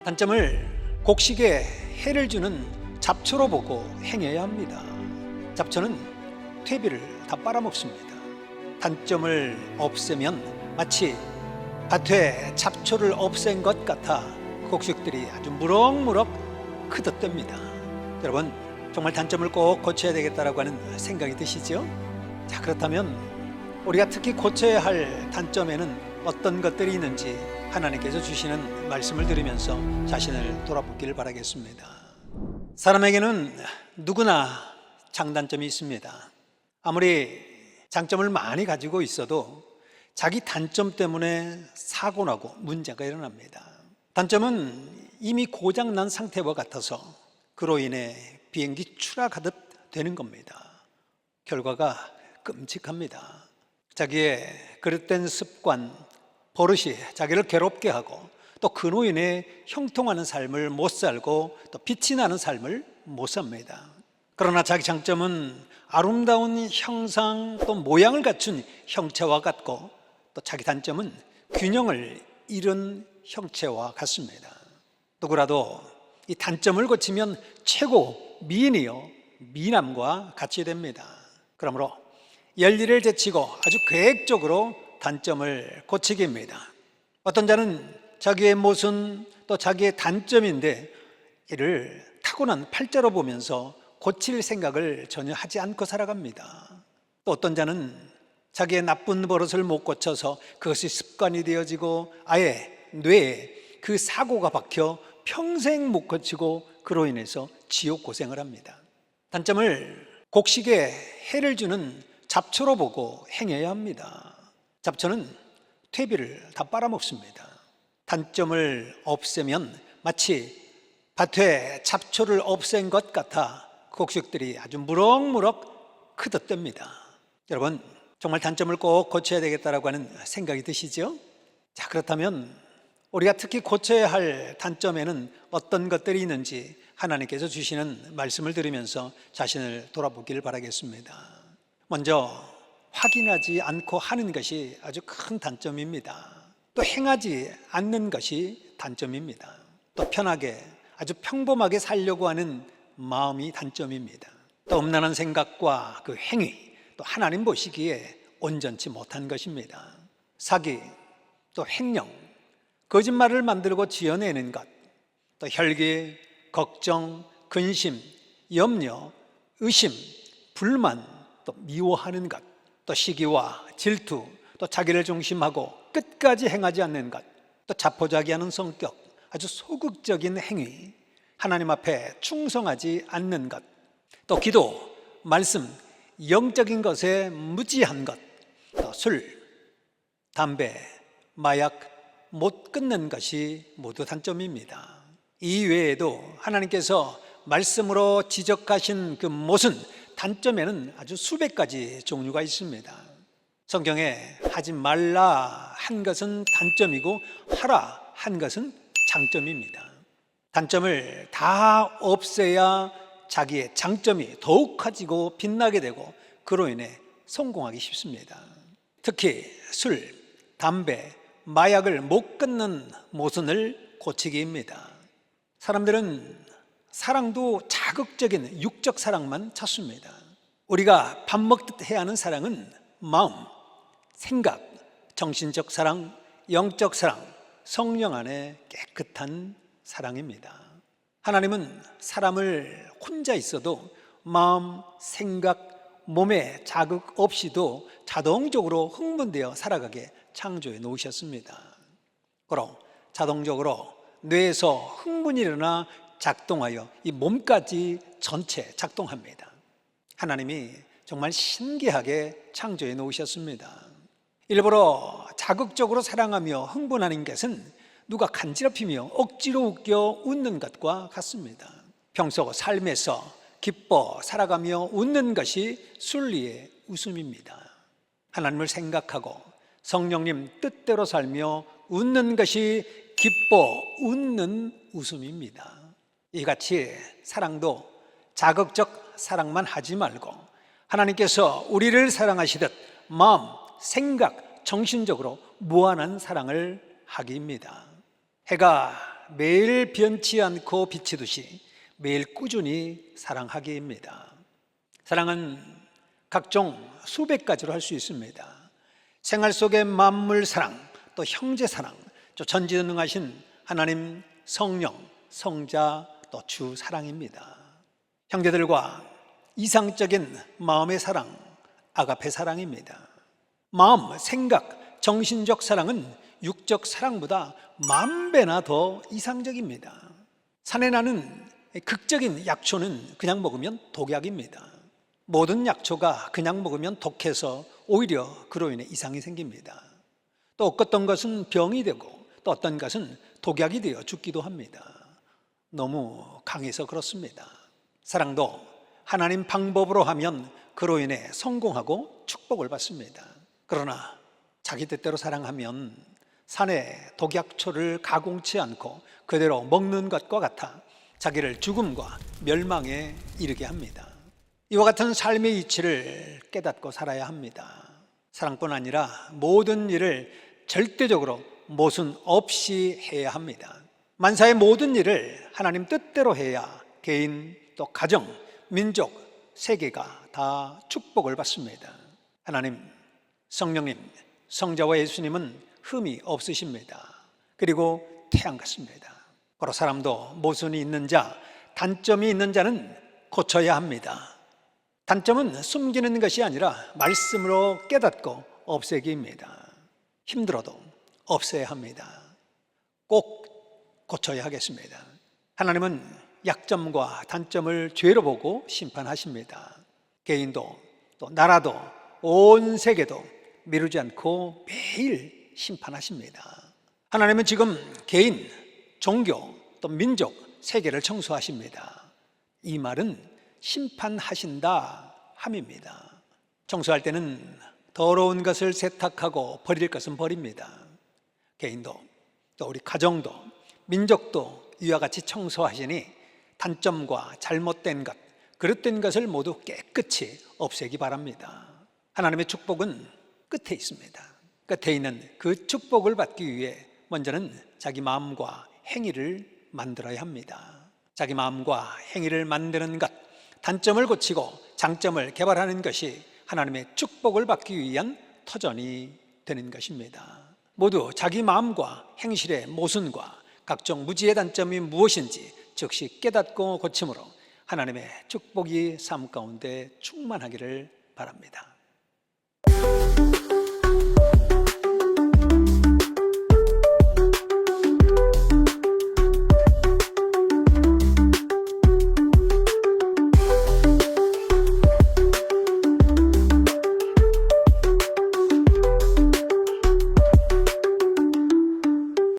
단점을 곡식에 해를 주는 잡초로 보고 행해야 합니다. 잡초는 퇴비를 다 빨아먹습니다. 단점을 없애면 마치 밭에 잡초를 없앤 것 같아 곡식들이 아주 무럭무럭 크덧댑니다. 여러분, 정말 단점을 꼭 고쳐야 되겠다라고 하는 생각이 드시죠? 자, 그렇다면 우리가 특히 고쳐야 할 단점에는 어떤 것들이 있는지 하나님께서 주시는 말씀을 들으면서 자신을 돌아보기를 바라겠습니다. 사람에게는 누구나 장단점이 있습니다. 아무리 장점을 많이 가지고 있어도 자기 단점 때문에 사고 나고 문제가 일어납니다. 단점은 이미 고장난 상태와 같아서 그로 인해 비행기 추락하듯 되는 겁니다. 결과가 끔찍합니다. 자기의 그릇된 습관, 버릇이 자기를 괴롭게 하고 또 그로 인해 형통하는 삶을 못 살고 또 빛이 나는 삶을 못 삽니다. 그러나 자기 장점은 아름다운 형상 또 모양을 갖춘 형체와 같고 또 자기 단점은 균형을 잃은 형체와 같습니다. 누구라도 이 단점을 고치면 최고 미인이요 미남과 같이 됩니다. 그러므로 열일을 제치고 아주 계획적으로 단점을 고치게 합니다. 어떤 자는 자기의 모순 또 자기의 단점인데 이를 타고난 팔자로 보면서 고칠 생각을 전혀 하지 않고 살아갑니다. 또 어떤 자는 자기의 나쁜 버릇을 못 고쳐서 그것이 습관이 되어지고 아예 뇌에 그 사고가 박혀 평생 못 고치고 그로 인해서 지옥 고생을 합니다. 단점을 곡식에 해를 주는 잡초로 보고 행해야 합니다. 잡초는 퇴비를 다 빨아먹습니다. 단점을 없애면 마치 밭에 잡초를 없앤 것 같아 곡식들이 아주 무럭무럭 크덧댑니다. 여러분, 정말 단점을 꼭 고쳐야 되겠다라고 하는 생각이 드시죠? 자, 그렇다면 우리가 특히 고쳐야 할 단점에는 어떤 것들이 있는지 하나님께서 주시는 말씀을 들으면서 자신을 돌아보기를 바라겠습니다. 먼저 확인하지 않고 하는 것이 아주 큰 단점입니다. 또 행하지 않는 것이 단점입니다. 또 편하게 아주 평범하게 살려고 하는 마음이 단점입니다. 또 음란한 생각과 그 행위, 또 하나님 보시기에 온전치 못한 것입니다. 사기, 또 횡령, 거짓말을 만들고 지어내는 것, 또 혈기, 걱정, 근심, 염려, 의심, 불만, 또 미워하는 것, 또 시기와 질투, 또 자기를 중심하고 끝까지 행하지 않는 것, 또 자포자기하는 성격, 아주 소극적인 행위, 하나님 앞에 충성하지 않는 것, 또 기도, 말씀, 영적인 것에 무지한 것, 또 술, 담배, 마약, 못 끊는 것이 모두 단점입니다. 이 외에도 하나님께서 말씀으로 지적하신 그 모순, 단점에는 아주 수백 가지 종류가 있습니다. 성경에 하지 말라 한 것은 단점이고 하라 한 것은 장점입니다. 단점을 다 없애야 자기의 장점이 더욱 커지고 빛나게 되고 그로 인해 성공하기 쉽습니다. 특히 술, 담배, 마약을 못 끊는 모순을 고치기입니다. 사람들은 사랑도 자극적인 육적 사랑만 찾습니다. 우리가 밥 먹듯 해야 하는 사랑은 마음, 생각, 정신적 사랑, 영적 사랑, 성령 안에 깨끗한 사랑입니다. 하나님은 사람을 혼자 있어도 마음, 생각, 몸에 자극 없이도 자동적으로 흥분되어 살아가게 창조해 놓으셨습니다. 그럼 자동적으로 뇌에서 흥분이 일어나 작동하여 이 몸까지 전체 작동합니다. 하나님이 정말 신기하게 창조해 놓으셨습니다. 일부러 자극적으로 사랑하며 흥분하는 것은 누가 간지럽히며 억지로 웃겨 웃는 것과 같습니다. 평소 삶에서 기뻐 살아가며 웃는 것이 순리의 웃음입니다. 하나님을 생각하고 성령님 뜻대로 살며 웃는 것이 기뻐 웃는 웃음입니다. 이같이 사랑도 자극적 사랑만 하지 말고 하나님께서 우리를 사랑하시듯 마음, 생각, 정신적으로 무한한 사랑을 하기입니다. 해가 매일 변치 않고 비치듯이 매일 꾸준히 사랑하기입니다. 사랑은 각종 수백 가지로 할 수 있습니다. 생활 속의 만물 사랑, 또 형제 사랑, 또 전지전능하신 하나님 성령, 성자, 또 주 사랑입니다. 형제들과 이상적인 마음의 사랑, 아가페 사랑입니다. 마음, 생각, 정신적 사랑은 육적 사랑보다 만 배나 더 이상적입니다. 산에 나는 극적인 약초는 그냥 먹으면 독약입니다. 모든 약초가 그냥 먹으면 독해서 오히려 그로 인해 이상이 생깁니다. 또 어떤 것은 병이 되고 또 어떤 것은 독약이 되어 죽기도 합니다. 너무 강해서 그렇습니다. 사랑도 하나님 방법으로 하면 그로 인해 성공하고 축복을 받습니다. 그러나 자기 뜻대로 사랑하면 산의 독약초를 가공치 않고 그대로 먹는 것과 같아 자기를 죽음과 멸망에 이르게 합니다. 이와 같은 삶의 이치를 깨닫고 살아야 합니다. 사랑뿐 아니라 모든 일을 절대적으로 모순 없이 해야 합니다. 만사의 모든 일을 하나님 뜻대로 해야 개인, 또 가정, 민족, 세계가 다 축복을 받습니다. 하나님, 성령님, 성자와 예수님은 흠이 없으십니다. 그리고 태양 같습니다. 바로 사람도 모순이 있는 자, 단점이 있는 자는 고쳐야 합니다. 단점은 숨기는 것이 아니라 말씀으로 깨닫고 없애기입니다. 힘들어도 없애야 합니다. 꼭 고쳐야 하겠습니다. 하나님은 약점과 단점을 죄로 보고 심판하십니다. 개인도 또 나라도 온 세계도 미루지 않고 매일 심판하십니다. 하나님은 지금 개인, 종교, 또 민족, 세계를 청소하십니다. 이 말은 심판하신다 함입니다. 청소할 때는 더러운 것을 세탁하고 버릴 것은 버립니다. 개인도 또 우리 가정도 민족도 이와 같이 청소하시니 단점과 잘못된 것, 그릇된 것을 모두 깨끗이 없애기 바랍니다. 하나님의 축복은 끝에 있습니다. 끝에 있는 그 축복을 받기 위해 먼저는 자기 마음과 행위를 만들어야 합니다. 자기 마음과 행위를 만드는 것, 단점을 고치고 장점을 개발하는 것이 하나님의 축복을 받기 위한 터전이 되는 것입니다. 모두 자기 마음과 행실의 모순과 각종 무지의 단점이 무엇인지 즉시 깨닫고 고침으로 하나님의 축복이 삶 가운데 충만하기를 바랍니다.